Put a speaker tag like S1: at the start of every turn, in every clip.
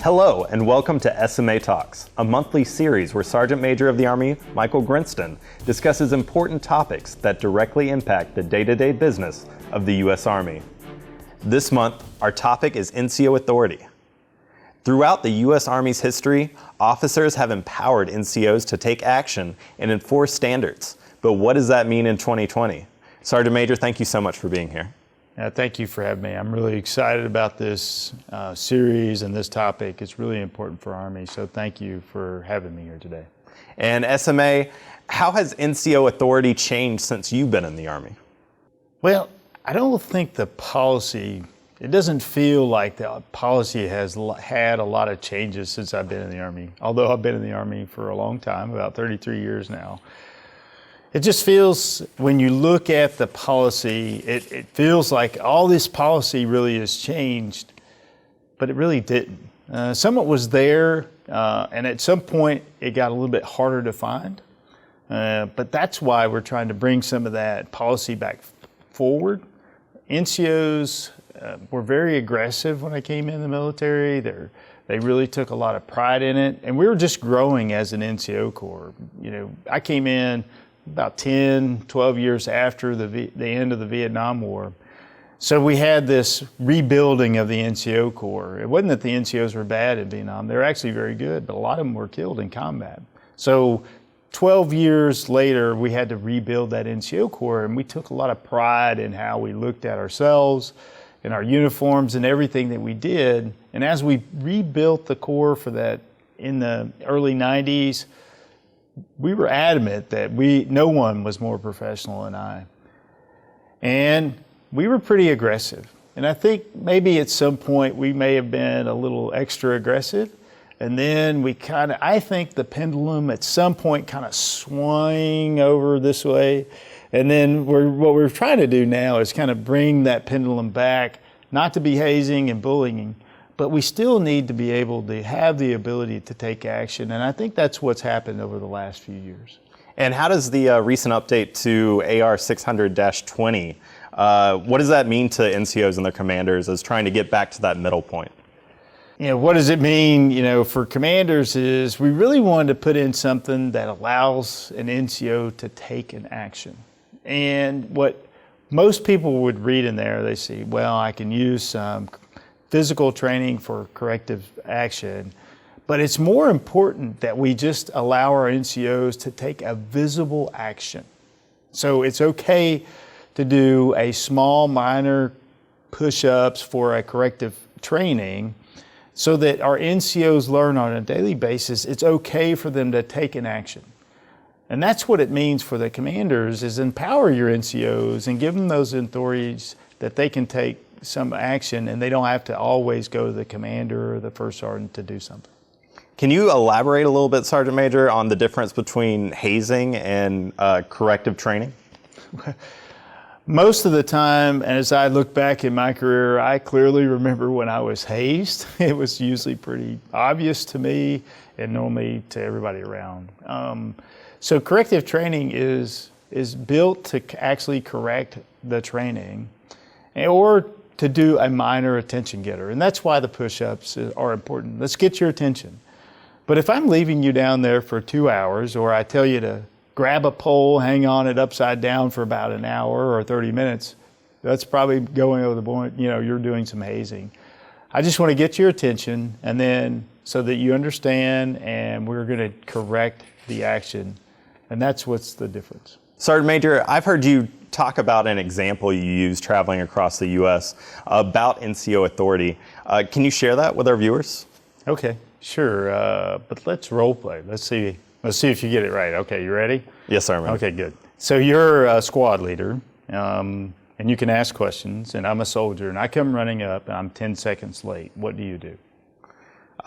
S1: Hello and welcome to SMA Talks, a monthly series where Sergeant Major of the Army Michael Grinston discusses important topics that directly impact the day-to-day business of the U.S. Army. This month, our topic is NCO authority. Throughout the U.S. Army's history, officers have empowered NCOs to take action and enforce standards. But what does that mean in 2020? Sergeant Major, thank you so much for being here.
S2: Thank you for having me. I'm really excited about this series and this topic. It's really important for Army, so thank you for having me here today.
S1: And SMA, how has NCO authority changed since you've been in the Army?
S2: Well, I don't think the policy, it doesn't feel like the policy has had a lot of changes since I've been in the Army, although I've been in the Army for a long time, about 33 years now. It just feels, when you look at the policy, it feels like all this policy really has changed, but it really didn't. Some of it was there, and at some point it got a little bit harder to find. But that's why we're trying to bring some of that policy back forward. NCOs were very aggressive when I came in the military. They really took a lot of pride in it, and we were just growing as an NCO Corps. You know, I came in about 10, 12 years after the end of the Vietnam War. So we had this rebuilding of the NCO Corps. It wasn't that the NCOs were bad in Vietnam. They were actually very good, but a lot of them were killed in combat. So 12 years later, we had to rebuild that NCO Corps, and we took a lot of pride in how we looked at ourselves and our uniforms and everything that we did. And as we rebuilt the Corps for that in the early 90s, we were adamant that no one was more professional than I. And we were pretty aggressive. And I think maybe at some point we may have been a little extra aggressive. And then I think the pendulum at some point kind of swung over this way. And then what we're trying to do now is kind of bring that pendulum back, not to be hazing and bullying, but we still need to be able to have the ability to take action. And I think that's what's happened over the last few years.
S1: And how does the recent update to AR 600-20, what does that mean to NCOs and their commanders as trying to get back to that middle point?
S2: You know, what does it mean, for commanders is we really wanted to put in something that allows an NCO to take an action. And what most people would read in there, they see, well, I can use some physical training for corrective action, but it's more important that we just allow our NCOs to take a visible action. So it's okay to do a small, minor push-ups for a corrective training so that our NCOs learn on a daily basis it's okay for them to take an action. And that's what it means for the commanders, is empower your NCOs and give them those authorities that they can take some action, and they don't have to always go to the commander or the first sergeant to do something.
S1: Can you elaborate a little bit, Sergeant Major, on the difference between hazing and corrective training?
S2: Most of the time, as I look back in my career, I clearly remember when I was hazed. It was usually pretty obvious to me and normally to everybody around. So corrective training is built to actually correct the training or to do a minor attention getter. And that's why the push-ups are important. Let's get your attention. But if I'm leaving you down there for 2 hours, or I tell you to grab a pole, hang on it upside down for about an hour or 30 minutes, that's probably going over the point, you're doing some hazing. I just want to get your attention, and then so that you understand, and we're going to correct the action. And that's what's the difference.
S1: Sergeant Major, I've heard you talk about an example you used traveling across the U.S. about NCO authority. Can you share that with our viewers?
S2: Okay, sure. But let's role play. Let's see if you get it right. Okay, you ready?
S1: Yes, sir.
S2: Okay, good. So you're a squad leader, and you can ask questions, and I'm a soldier, and I come running up, and I'm 10 seconds late. What do you do?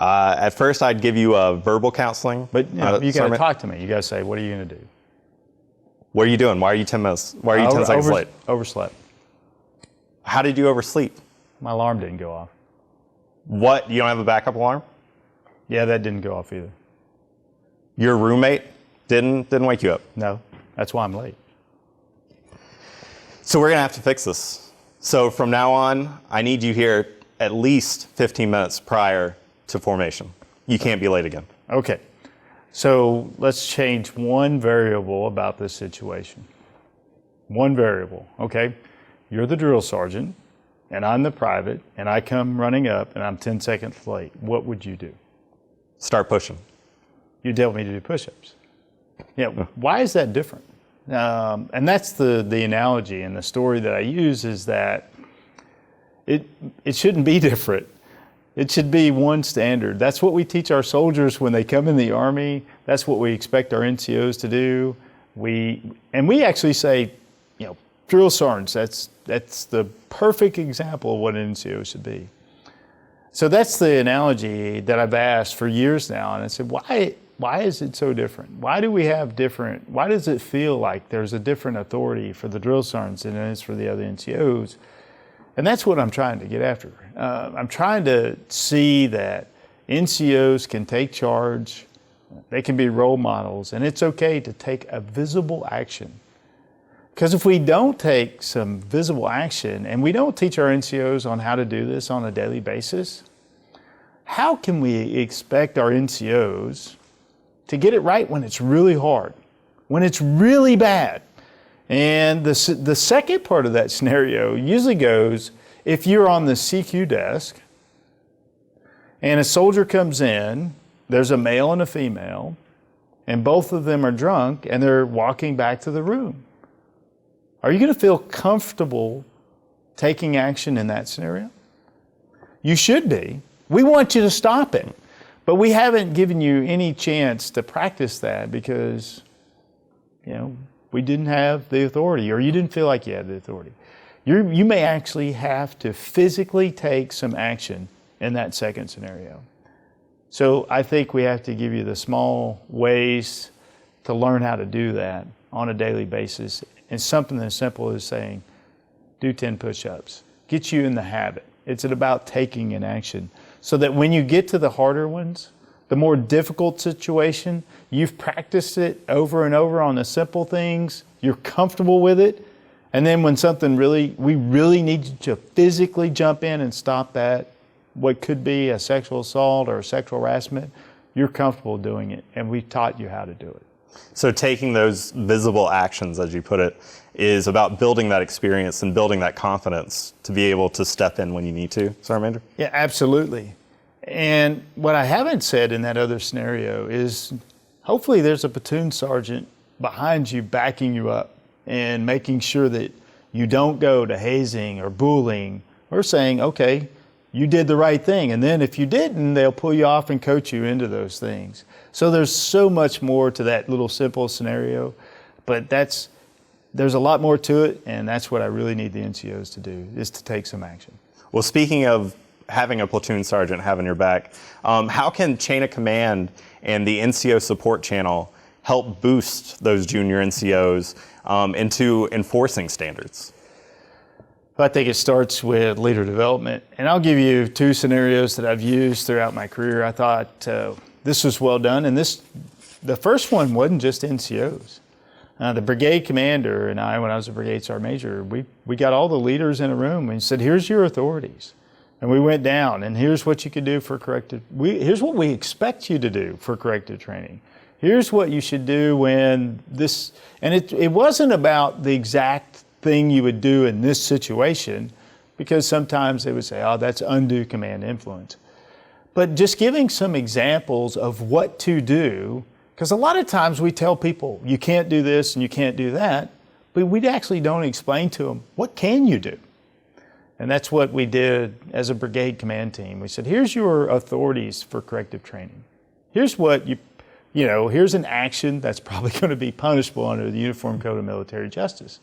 S1: At first, I'd give you verbal counseling.
S2: But you got to talk to me. You got to say, what are you going to do?
S1: What are you doing? Why are you 10 seconds late?
S2: Overslept.
S1: How did you oversleep?
S2: My alarm didn't go off.
S1: What? You don't have a backup alarm?
S2: Yeah, that didn't go off either.
S1: Your roommate didn't wake you up?
S2: No, that's why I'm late.
S1: So we're going to have to fix this. So from now on, I need you here at least 15 minutes prior to formation. You can't be late again.
S2: Okay. So let's change one variable about this situation. One variable, okay? You're the drill sergeant, and I'm the private, and I come running up, and I'm 10 seconds late. What would you do?
S1: Start pushing.
S2: You tell me to do push-ups. Yeah, why is that different? And that's the analogy and the story that I use is that it shouldn't be different. It should be one standard. That's what we teach our soldiers when they come in the Army. That's what we expect our NCOs to do. We actually say, drill sergeants, that's the perfect example of what an NCO should be. So that's the analogy that I've asked for years now. And I said, why is it so different? Why does it feel like there's a different authority for the drill sergeants than there is for the other NCOs? And that's what I'm trying to get after. I'm trying to see that NCOs can take charge, they can be role models, and it's okay to take a visible action. Because if we don't take some visible action and we don't teach our NCOs on how to do this on a daily basis, how can we expect our NCOs to get it right when it's really hard, when it's really bad? And the second part of that scenario usually goes, if you're on the CQ desk and a soldier comes in, there's a male and a female, and both of them are drunk and they're walking back to the room. Are you going to feel comfortable taking action in that scenario? You should be. We want you to stop it, but we haven't given you any chance to practice that because, we didn't have the authority, or you didn't feel like you had the authority. You may actually have to physically take some action in that second scenario. So I think we have to give you the small ways to learn how to do that on a daily basis. And something as simple as saying, do 10 push-ups. Get you in the habit. It's about taking an action so that when you get to the harder ones, the more difficult situation, you've practiced it over and over on the simple things, you're comfortable with it, and then when we really need you to physically jump in and stop that, what could be a sexual assault or a sexual harassment, you're comfortable doing it, and we've taught you how to do it.
S1: So taking those visible actions, as you put it, is about building that experience and building that confidence to be able to step in when you need to. Sergeant Major?
S2: Yeah, absolutely. And what I haven't said in that other scenario is hopefully there's a platoon sergeant behind you backing you up and making sure that you don't go to hazing or bullying or saying, okay, you did the right thing. And then if you didn't, they'll pull you off and coach you into those things. So there's so much more to that little simple scenario, but there's a lot more to it, and that's what I really need the NCOs to do, is to take some action.
S1: Well, speaking of having a platoon sergeant having your back, how can chain of command and the NCO support channel help boost those junior NCOs into enforcing standards?
S2: I think it starts with leader development. And I'll give you 2 scenarios that I've used throughout my career. I thought this was well done. And the first one wasn't just NCOs. The brigade commander and I, when I was a brigade sergeant major, we got all the leaders in a room and said, here's your authorities. And we went down, and here's what you could do for corrective. Here's what we expect you to do for corrective training. Here's what you should do when this, and it wasn't about the exact thing you would do in this situation, because sometimes they would say, oh, that's undue command influence. But just giving some examples of what to do, because a lot of times we tell people, you can't do this and you can't do that, but we actually don't explain to them, what can you do? And that's what we did as a brigade command team. We said, here's your authorities for corrective training. Here's what here's an action that's probably going to be punishable under the Uniform Code of Military Justice.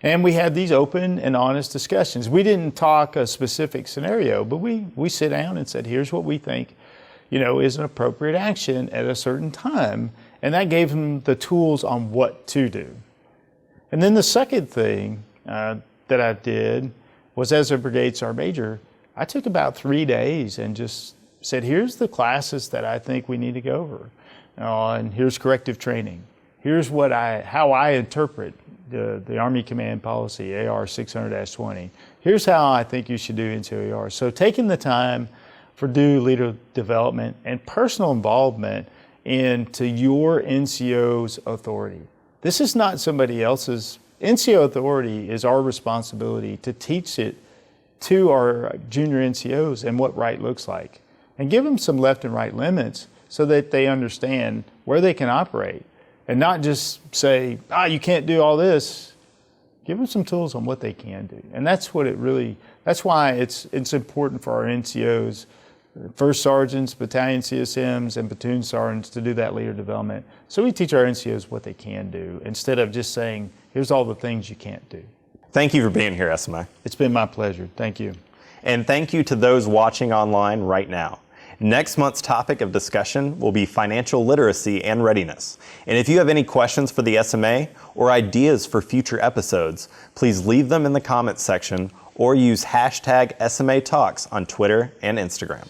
S2: And we had these open and honest discussions. We didn't talk a specific scenario, but we sit down and said, here's what we think, is an appropriate action at a certain time. And that gave them the tools on what to do. And then the second thing that I did was, as a brigade sergeant major, I took about 3 days and just said, here's the classes that I think we need to go over. And here's corrective training. Here's how I interpret the Army Command Policy, AR 600-20. Here's how I think you should do NCOER. So taking the time for due leader development and personal involvement into your NCO's authority. This is not somebody else's. NCO authority is our responsibility to teach it to our junior NCOs and what right looks like, and give them some left and right limits so that they understand where they can operate, and not just say, you can't do all this. Give them some tools on what they can do. And that's what that's why it's important for our NCOs, first sergeants, battalion CSMs, and platoon sergeants to do that leader development. So we teach our NCOs what they can do instead of just saying, here's all the things you can't do.
S1: Thank you for being here, SMA.
S2: It's been my pleasure. Thank you.
S1: And thank you to those watching online right now. Next month's topic of discussion will be financial literacy and readiness. And if you have any questions for the SMA or ideas for future episodes, please leave them in the comments section or use hashtag SMA Talks on Twitter and Instagram.